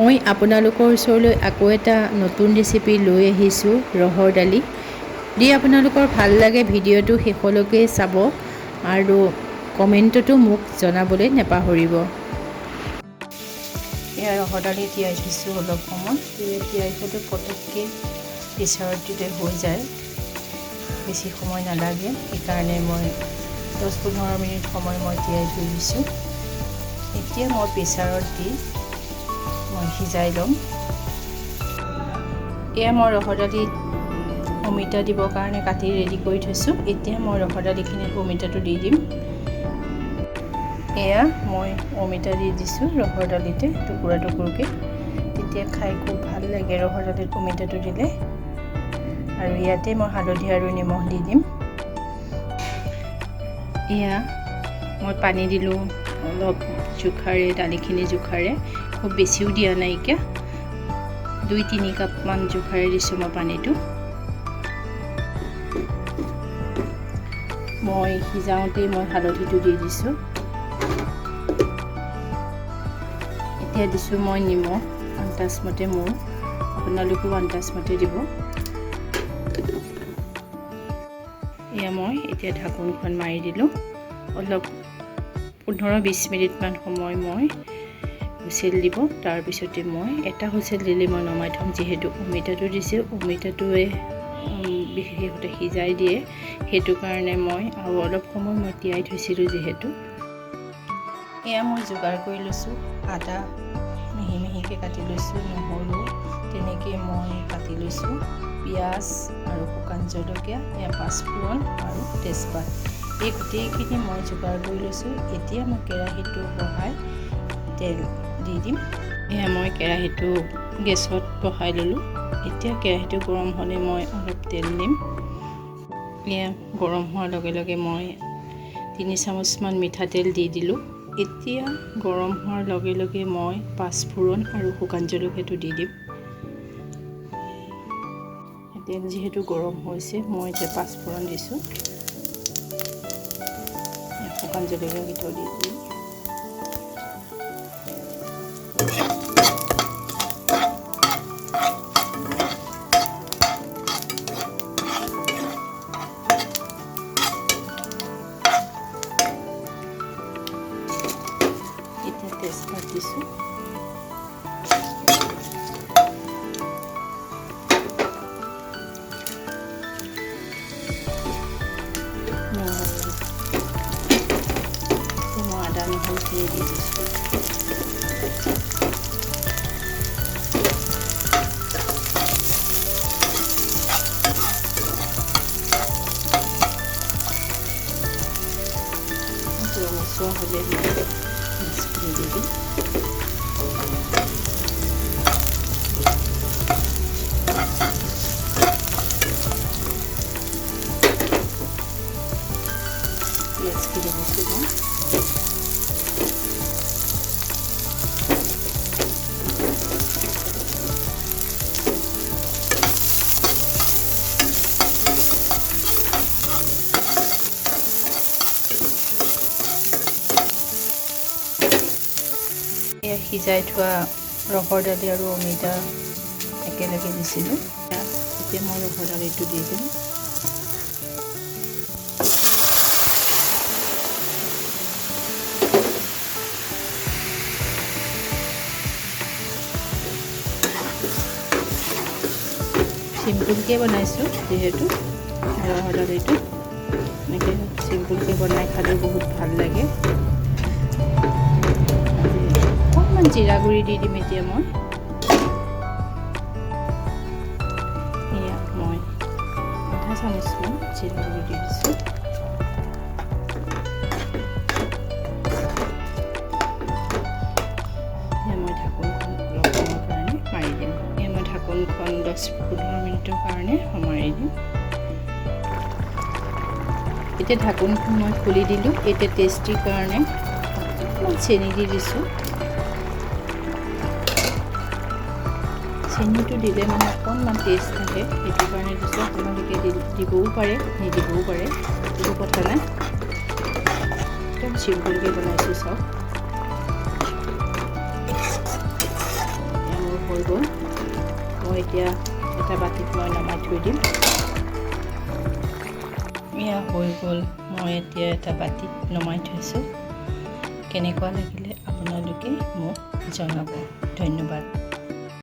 মই আপোনালোকৰ ওচৰলৈ আকৌ এটা নতুন ৰেচিপি লৈ আহিছোঁ, ৰহৰ দালি দি। আপোনালোকৰ ভাল লাগে ভিডিঅ'টো শেষলৈকে চাব আৰু কমেণ্টতো মোক জনাবলৈ নাপাহৰিব। এয়া ৰহৰ দালি তিয়াই থৈছোঁ অলপ সময়। তিয়াই থোৱাটো পটককৈ প্ৰেছাৰত দিলে হৈ যায়, বেছি সময় নালাগে। সেইকাৰণে মই 10-15 মিনিট সময় মই তিয়াই থৈ দিছোঁ। এতিয়া মই প্ৰেছাৰত দি মই সিজাই ল'ম। এয়া মই ৰহৰ দালিত অমিতা দিবৰ কাৰণে কাটি ৰেডি কৰি থৈছোঁ। এতিয়া মই ৰহৰ দালিখিনিত অমিতাটো দি দিম। এয়া মই অমিতা দি দিছোঁ ৰহৰ দালিতে টুকুৰা টুকুৰকৈ। তেতিয়া খাই খুব ভাল লাগে ৰহৰ দালিত অমিতাটো দিলে। আৰু ইয়াতে মই হালধি আৰু নিমখ দি দিম। এয়া মই পানী দিলোঁ অলপ জোখাৰে, দালিখিনি জোখাৰে, খুব বেছিও দিয়া নাইকিয়া। 2-3 কাপমান জোখাৰে দিছোঁ মই পানীটো। মই সিজাওঁতেই মই হালধিটো দি দিছোঁ। এতিয়া দিছোঁ মই নিমখ আন্দাজমতে মোৰ, আপোনালোকেও আন্দাজমতে দিব। এয়া মই এতিয়া ঢাকোনখন মাৰি দিলোঁ। অলপ 15-20 মিনিটমান সময় মই হুইচেল দিব। তাৰপিছতে মই এটা হুইচেল দিলে মই নমাই থ'ম, যিহেতু অমিতাটো দিছোঁ, অমিতাটোৱে বিশেষতে সিজাই দিয়ে। সেইটো কাৰণে মই আৰু অলপ সময় মই তিয়াই থৈছিলোঁ যিহেতু। এয়া মই যোগাৰ কৰি লৈছোঁ। আদা মিহি মিহিকৈ কাটি লৈছোঁ, নহৰু তেনেকৈ মই কাটি লৈছোঁ, পিঁয়াজ আৰু শুকান জলকীয়া, এয়া পাঁচফোৰণ আৰু তেজপাত, এই গোটেইখিনি মই যোগাৰ কৰি লৈছোঁ। এতিয়া মই কেৰাহীটো বহাই তেল দি দিম। এয়া মই কেৰাহীটো গেছত বহাই ল'লোঁ। এতিয়া কেৰাহীটো গৰম হ'লে মই অলপ তেল দিম। এয়া গৰম হোৱাৰ লগে লগে মই 3 চামুচমান মিঠাতেল দি দিলোঁ। এতিয়া গৰম হোৱাৰ লগে লগে মই পাঁচফোৰণ আৰু শুকান জলকীয়াটো দি দিম। তেল যিহেতু গৰম হৈছে, মই এতিয়া পাঁচফোৰণ দিছোঁ, শুকান জলকীয়াকেইটাও দি দিলোঁ। এতিয়া তেজপাত দিছোঁ। মই আদা নহৰুখিনি দি দিছোঁ। ৰঙচুৱা হ'লে মাছখিনি দি দিম। পিঁয়াজখিনি দিছোঁ মই। এয়া সিজাই থোৱা ৰহৰ দালি আৰু অমিতা একেলগে দিছিলোঁ। এতিয়া মই ৰহৰ দালিটো দি দিম। চিম্পুলকৈ বনাইছোঁ যিহেতু ৰহৰ দালিটো, এনেকৈ চিম্পুলকৈ বনাই খালেও বহুত ভাল লাগে। অকণমান জিৰা গুড়ি দি দিম এতিয়া মই। এয়া মই আধা চামুচমান জিৰা গুড়ি দি দিছোঁ। এয়া মই ঢাকোনখন অলপ সময়ৰ কাৰণে মাৰি দিম। এয়া মই ঢাকোনখন 10-15 মিনিটৰ কাৰণে মাৰি দিম। এতিয়া ঢাকোনখন মই খুলি দিলোঁ। এতিয়া টেষ্টিৰ কাৰণে অকণমান চেনি দি দিছোঁ। চেনিটো দিলে মানে অকণমান টেষ্ট থাকে, সেইটো কাৰণে দিছোঁ। আপোনালোকে দিবও পাৰে, নিদিবও পাৰে, একো কথা নাই। একদম চিম্পুলকৈ বনাইছোঁ চাওক। হৈ গ'ল। মই এতিয়া এটা বাটিত মই নমাই থৈ দিম। এয়া হৈ গ'ল, মই এতিয়া এটা বাটিত নমাই থৈছোঁ। কেনেকুৱা লাগিলে আপোনালোকে মোক জনাব। ধন্যবাদ।